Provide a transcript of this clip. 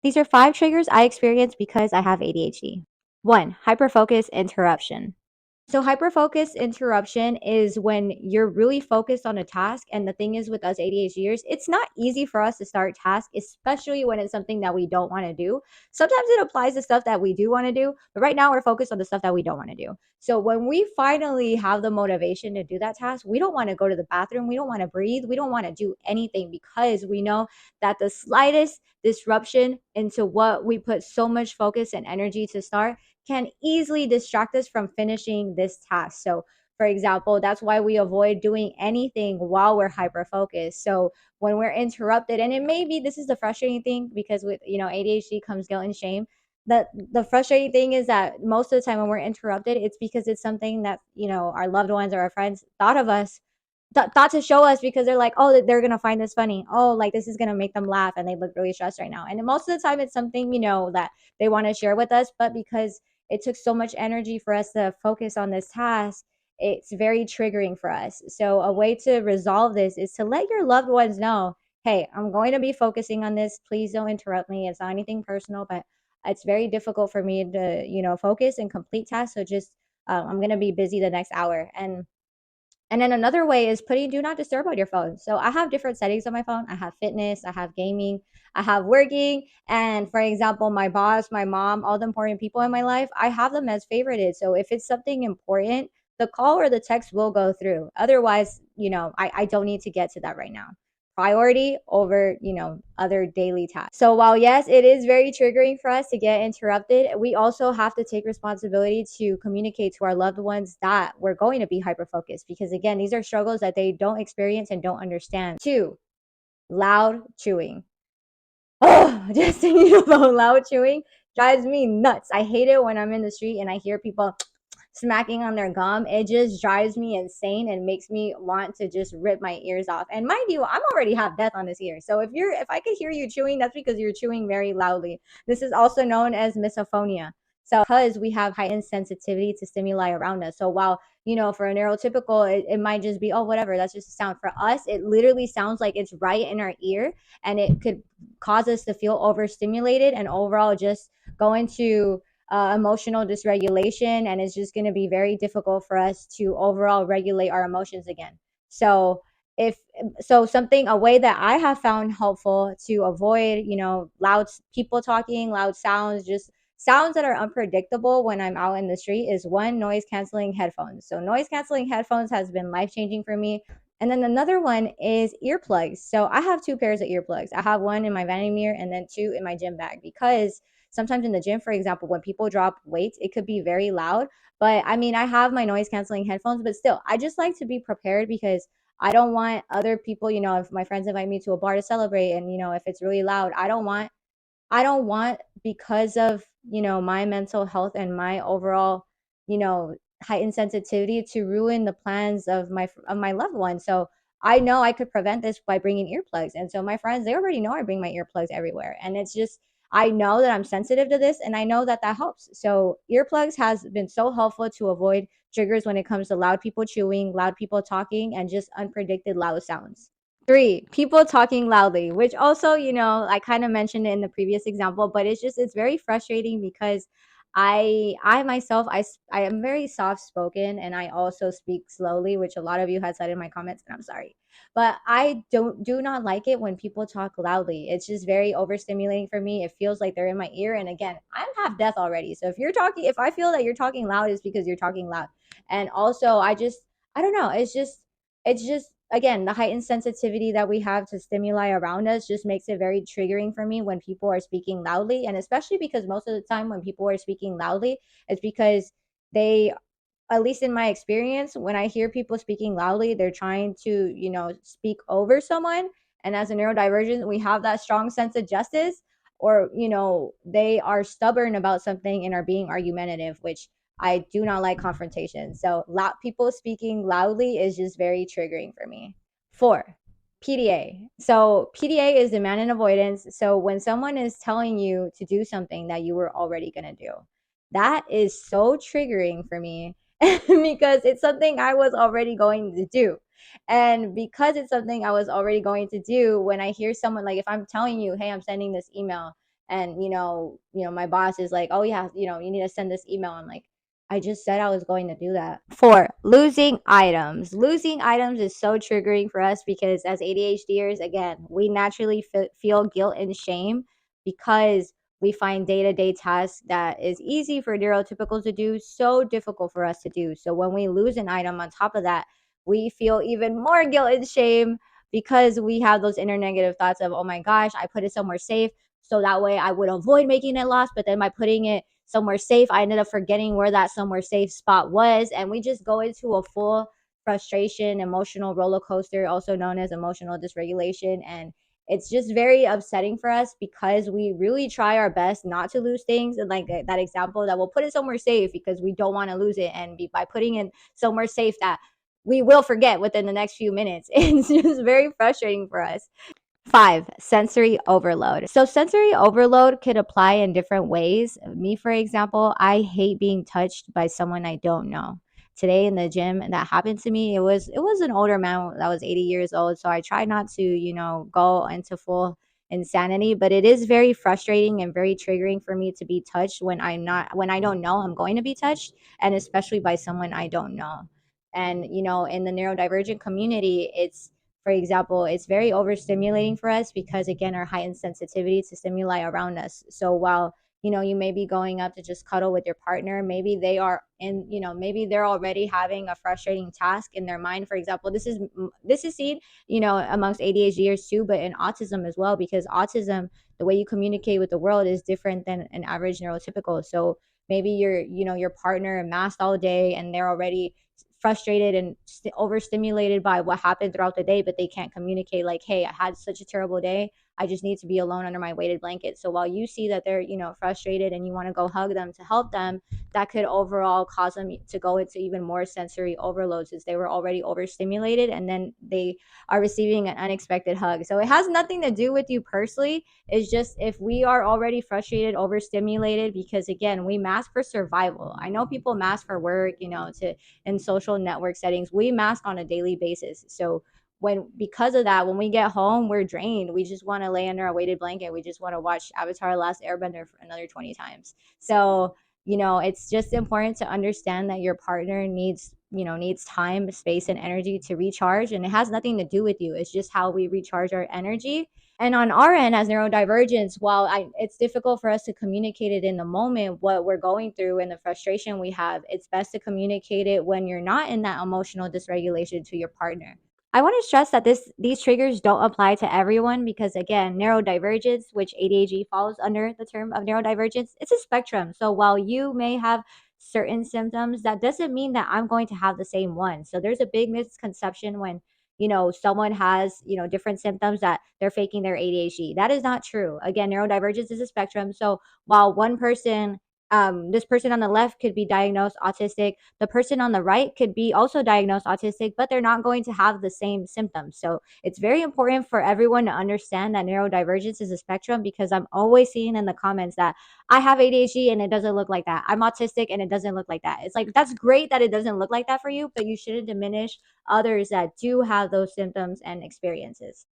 These are 5 triggers I experience because I have ADHD. 1. Hyperfocus interruption. So hyperfocus interruption is when you're really focused on a task. And the thing is with us ADHDers, it's not easy for us to start tasks, especially when it's something that we don't want to do. Sometimes it applies to stuff that we do want to do, but right now we're focused on the stuff that we don't want to do. So when we finally have the motivation to do that task, we don't want to go to the bathroom. We don't want to breathe. We don't want to do anything because we know that the slightest disruption into what we put so much focus and energy to start can easily distract us from finishing this task. So, for example, that's why we avoid doing anything while we're hyper focused. So, when we're interrupted, and it may be this is the frustrating thing because with ADHD comes guilt and shame. The frustrating thing is that most of the time when we're interrupted, it's because it's something that our loved ones or our friends thought of us thought to show us because they're like, oh, they're gonna find this funny. Oh, like this is gonna make them laugh, and they look really stressed right now. And most of the time, it's something that they want to share with us, but because it took so much energy for us to focus on this task, it's very triggering for us. So a way to resolve this is to let your loved ones know, hey, I'm going to be focusing on this. Please don't interrupt me. It's not anything personal, but it's very difficult for me to focus and complete tasks. So just I'm going to be busy the next hour. And then another way is putting do not disturb on your phone. So I have different settings on my phone. I have fitness, I have gaming, I have working. And for example, my boss, my mom, all the important people in my life, I have them as favorited. So if it's something important, the call or the text will go through. Otherwise, I don't need to get to that right now. Priority over other daily tasks. So while yes, it is very triggering for us to get interrupted, we also have to take responsibility to communicate to our loved ones that we're going to be hyper focused, because again, these are struggles that they don't experience and don't understand. 2, loud chewing. Oh, just thinking about loud chewing drives me nuts. I hate it when I'm in the street and I hear people smacking on their gum. It just drives me insane and makes me want to just rip my ears off. And mind you, I'm already have death on this ear. So if I could hear you chewing, that's because you're chewing very loudly. This is also known as misophonia. So because we have heightened sensitivity to stimuli around us. So while for a neurotypical, it might just be, oh, whatever, that's just a sound. For us, it literally sounds like it's right in our ear, and it could cause us to feel overstimulated and overall just go into emotional dysregulation, and it's just going to be very difficult for us to overall regulate our emotions again. So if something, a way that I have found helpful to avoid loud people talking, loud sounds, just sounds that are unpredictable when I'm out in the street, is one, noise canceling headphones. So noise canceling headphones has been life changing for me. And then another one is earplugs. So I have 2 pairs of earplugs. I have one in my vanity mirror and then 2 in my gym bag, because sometimes in the gym, for example, when people drop weights, it could be very loud. But I mean, I have my noise canceling headphones, but still, I just like to be prepared because I don't want other people, if my friends invite me to a bar to celebrate and, if it's really loud, I don't want because of, my mental health and my overall, you know, heightened sensitivity to ruin the plans of my loved ones. So I know I could prevent this by bringing earplugs. And so my friends, they already know I bring my earplugs everywhere. And it's just I know that I'm sensitive to this, and I know that that helps. So earplugs has been so helpful to avoid triggers when it comes to loud people chewing, loud people talking, and just unpredicted loud sounds. 3, people talking loudly, which also, I kind of mentioned it in the previous example, but it's very frustrating because I myself, I am very soft spoken, and I also speak slowly, which a lot of you had said in my comments, and I'm sorry. But I do not like it when people talk loudly. It's just very overstimulating for me. It feels like they're in my ear. And again, I'm half deaf already. So if I feel that you're talking loud, it's because you're talking loud. And also I don't know, it's just again, the heightened sensitivity that we have to stimuli around us just makes it very triggering for me when people are speaking loudly. And especially because most of the time when people are speaking loudly, it's because they, at least in my experience, when I hear people speaking loudly, they're trying to, speak over someone. And as a neurodivergent, we have that strong sense of justice, or, they are stubborn about something and are being argumentative, which I do not like confrontation. So loud people speaking loudly is just very triggering for me. 4, PDA. So PDA is demand and avoidance. So when someone is telling you to do something that you were already going to do, that is so triggering for me because it's something I was already going to do. And because it's something I was already going to do, when I hear someone, like if I'm telling you, hey, I'm sending this email, And my boss is like, "Oh yeah, you need to send this email." I'm like, I just said I was going to do that. Four, losing items. Losing items is so triggering for us because as ADHDers, again, we naturally feel guilt and shame because we find day-to-day tasks that is easy for neurotypicals to do so difficult for us to do. So when we lose an item on top of that, we feel even more guilt and shame because we have those inner negative thoughts of, oh my gosh, I put it somewhere safe so that way I would avoid making it lost. But then by putting it somewhere safe, I ended up forgetting where that somewhere safe spot was. And we just go into a full frustration, emotional roller coaster, also known as emotional dysregulation. And it's just very upsetting for us because we really try our best not to lose things. And like that example, that we'll put it somewhere safe because we don't want to lose it. And by putting it somewhere safe that we will forget within the next few minutes, it's just very frustrating for us. Five, sensory overload. So, sensory overload could apply in different ways. Me, for example, I hate being touched by someone I don't know. Today in the gym, that happened to me. It was an older man that was 80 years old. So I try not to, go into full insanity, but it is very frustrating and very triggering for me to be touched when I don't know I'm going to be touched, and especially by someone I don't know. And in the neurodivergent community, for example, it's very overstimulating for us because, again, our heightened sensitivity to stimuli around us. So while you may be going up to just cuddle with your partner, maybe maybe they're already having a frustrating task in their mind. For example, this is seen amongst ADHDers too, but in autism as well, because autism, the way you communicate with the world is different than an average neurotypical. So maybe your partner masked all day and they're already frustrated and overstimulated by what happened throughout the day, but they can't communicate like, hey, I had such a terrible day, I just need to be alone under my weighted blanket. So while you see that they're frustrated and you want to go hug them to help them, that could overall cause them to go into even more sensory overloads as they were already overstimulated, and then they are receiving an unexpected hug. So it has nothing to do with you personally. It's just if we are already frustrated, overstimulated, because again, we mask for survival. I know people mask for work, to in social network settings. We mask on a daily basis. So because of that, when we get home, we're drained. We just want to lay under a weighted blanket. We just want to watch Avatar: Last Airbender for another 20 times. So it's just important to understand that your partner needs time, space, and energy to recharge, and it has nothing to do with you. It's just how we recharge our energy. And on our end, as neurodivergents, while it's difficult for us to communicate it in the moment, what we're going through and the frustration we have, it's best to communicate it when you're not in that emotional dysregulation to your partner. I want to stress that these triggers don't apply to everyone because, again, neurodivergence, which ADHD falls under the term of neurodivergence, it's a spectrum. So while you may have certain symptoms, that doesn't mean that I'm going to have the same one. So there's a big misconception when someone has different symptoms that they're faking their ADHD. That is not true. Again, neurodivergence is a spectrum. So while one person this person on the left could be diagnosed autistic, the person on the right could be also diagnosed autistic, but they're not going to have the same symptoms. So it's very important for everyone to understand that neurodivergence is a spectrum, because I'm always seeing in the comments that I have ADHD and it doesn't look like that. I'm autistic and it doesn't look like that. It's like, that's great that it doesn't look like that for you, but you shouldn't diminish others that do have those symptoms and experiences.